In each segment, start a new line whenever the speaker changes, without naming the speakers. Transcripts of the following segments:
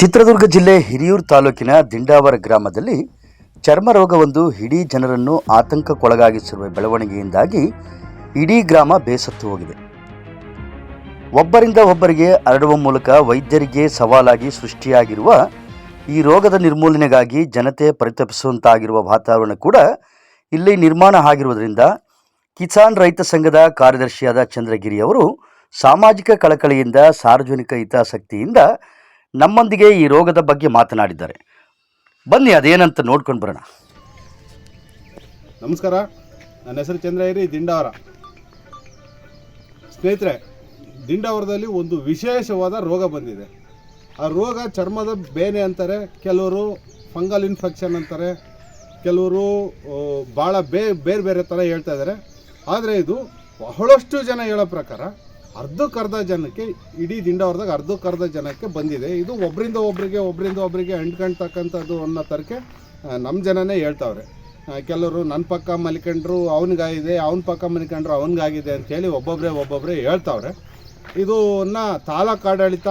ಚಿತ್ರದುರ್ಗ ಜಿಲ್ಲೆ ಹಿರಿಯೂರು ತಾಲೂಕಿನ ದಿಂಡಾವರ ಗ್ರಾಮದಲ್ಲಿ ಚರ್ಮರೋಗವೊಂದು ಇಡೀ ಜನರನ್ನು ಆತಂಕಕ್ಕೊಳಗಾಗಿಸಿರುವ ಬೆಳವಣಿಗೆಯಿಂದಾಗಿ ಇಡೀ ಗ್ರಾಮ ಬೇಸತ್ತು ಹೋಗಿದೆ. ಒಬ್ಬರಿಂದ ಒಬ್ಬರಿಗೆ ಹರಡುವ ಮೂಲಕ ವೈದ್ಯರಿಗೆ ಸವಾಲಾಗಿ ಸೃಷ್ಟಿಯಾಗಿರುವ ಈ ರೋಗದ ನಿರ್ಮೂಲನೆಗಾಗಿ ಜನತೆ ಪರಿತಪಿಸುವಂತಾಗಿರುವ ವಾತಾವರಣ ಕೂಡ ಇಲ್ಲಿ ನಿರ್ಮಾಣ ಆಗಿರುವುದರಿಂದ ಕಿಸಾನ್ ರೈತ ಸಂಘದ ಕಾರ್ಯದರ್ಶಿಯಾದ ಚಂದ್ರಗಿರಿ ಅವರು ಸಾಮಾಜಿಕ ಕಳಕಳಿಯಿಂದ ಸಾರ್ವಜನಿಕ ಹಿತಾಸಕ್ತಿಯಿಂದ ನಮ್ಮೊಂದಿಗೆ ಈ ರೋಗದ ಬಗ್ಗೆ ಮಾತನಾಡಿದ್ದಾರೆ. ಬನ್ನಿ ಅದೇನಂತ ನೋಡ್ಕೊಂಡು ಬರೋಣ.
ನಮಸ್ಕಾರ, ನನ್ನ ಹೆಸರು ಚಂದ್ರಗಿರಿ, ದಿಂಡಾವರ. ಸ್ನೇಹಿತರೆ, ದಿಂಡಾವರದಲ್ಲಿ ಒಂದು ವಿಶೇಷವಾದ ರೋಗ ಬಂದಿದೆ. ಆ ರೋಗ ಚರ್ಮದ ಬೇನೆ ಅಂತಾರೆ, ಕೆಲವರು ಫಂಗಲ್ ಇನ್ಫೆಕ್ಷನ್ ಅಂತಾರೆ, ಕೆಲವರು ಭಾಳ ಬೇರೆ ಬೇರೆ ಥರ ಹೇಳ್ತಾ ಇದ್ದಾರೆ. ಆದರೆ ಇದು ಬಹಳಷ್ಟು ಜನ ಹೇಳೋ ಪ್ರಕಾರ ಅರ್ಧಕ್ಕರ್ಧ ಜನಕ್ಕೆ, ಇಡೀ ದಿಂಡಾವರದಾಗ ಅರ್ಧಕ್ಕರ್ಧ ಜನಕ್ಕೆ ಬಂದಿದೆ. ಇದು ಒಬ್ಬರಿಂದ ಒಬ್ಬರಿಗೆ ಅಂಟ್ಕೊಳ್ತಕ್ಕಂಥದ್ದು ಅನ್ನೋ ಥರಕ್ಕೆ ನಮ್ಮ ಜನನೇ ಹೇಳ್ತಾವ್ರೆ. ಕೆಲವರು ನನ್ನ ಪಕ್ಕ ಮಲ್ಕೊಂಡ್ರು ಅವನಿಗಾಗಿದೆ, ಅವನ ಪಕ್ಕ ಮಲ್ಕೊಂಡ್ರು ಅವನಿಗಾಗಿದೆ ಅಂಥೇಳಿ ಒಬ್ಬೊಬ್ಬರೇ ಹೇಳ್ತಾವ್ರೆ. ಇದನ್ನ ತಾಲೂಕು ಆಡಳಿತ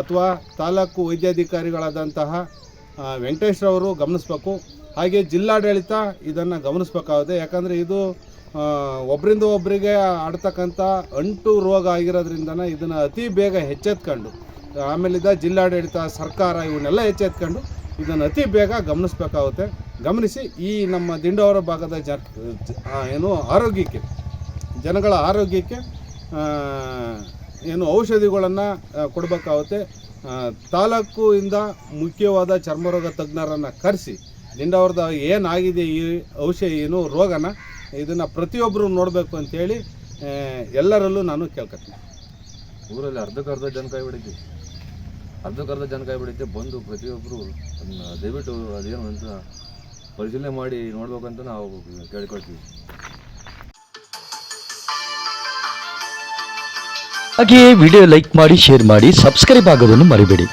ಅಥವಾ ತಾಲೂಕು ವೈದ್ಯಾಧಿಕಾರಿಗಳಾದಂತಹ ವೆಂಕಟೇಶ್ರವರು ಗಮನಿಸ್ಬೇಕು. ಹಾಗೆ ಜಿಲ್ಲಾಡಳಿತ ಇದನ್ನು ಗಮನಿಸ್ಬೇಕಾಗುತ್ತೆ. ಯಾಕಂದರೆ ಇದು ಒಬ್ಬರಿಂದ ಒಬ್ಬರಿಗೆ ಆಡ್ತಕ್ಕಂಥ ಅಂಟು ರೋಗ ಆಗಿರೋದ್ರಿಂದ ಇದನ್ನು ಅತಿ ಬೇಗ ಎಚ್ಚೆತ್ಕೊಂಡು, ಆಮೇಲಿಂದ ಜಿಲ್ಲಾಡಳಿತ, ಸರ್ಕಾರ ಇವನ್ನೆಲ್ಲ ಎಚ್ಚೆತ್ಕೊಂಡು ಇದನ್ನು ಅತಿ ಬೇಗ ಗಮನಿಸ್ಬೇಕಾಗುತ್ತೆ. ಗಮನಿಸಿ ಈ ನಮ್ಮ ದಿಂಡಾವರ ಭಾಗದ ಆರೋಗ್ಯಕ್ಕೆ, ಜನಗಳ ಆರೋಗ್ಯಕ್ಕೆ ಔಷಧಿಗಳನ್ನು ಕೊಡಬೇಕಾಗುತ್ತೆ. ತಾಲೂಕಿಂದ ಮುಖ್ಯವಾದ ಚರ್ಮರೋಗ ತಜ್ಞರನ್ನು ಕರೆಸಿ ದಿಂಡಾವರದ ಏನಾಗಿದೆ ಈ ರೋಗನ ಇದನ್ನು ಪ್ರತಿಯೊಬ್ಬರು ನೋಡಬೇಕು ಅಂತೇಳಿ ಎಲ್ಲರಲ್ಲೂ ನಾನು ಕೇಳ್ಕೊತೀನಿ.
ಊರಲ್ಲಿ ಅರ್ಧಕ್ಕರ್ಧ ಜನ ಕೈ ಬಿಡುತ್ತೆ. ಬಂದು ಪ್ರತಿಯೊಬ್ಬರು ಅದನ್ನ ದಯವಿಟ್ಟು ಅದೇನು ಅಂತ ಪರಿಶೀಲನೆ ಮಾಡಿ ನೋಡ್ಬೇಕಂತ ನಾವು ಕೇಳ್ಕೊಳ್ತೀವಿ.
ಹಾಗೆಯೇ ವಿಡಿಯೋ ಲೈಕ್ ಮಾಡಿ, ಶೇರ್ ಮಾಡಿ, ಸಬ್ಸ್ಕ್ರೈಬ್ ಆಗೋದನ್ನು ಮರಿಬೇಡಿ.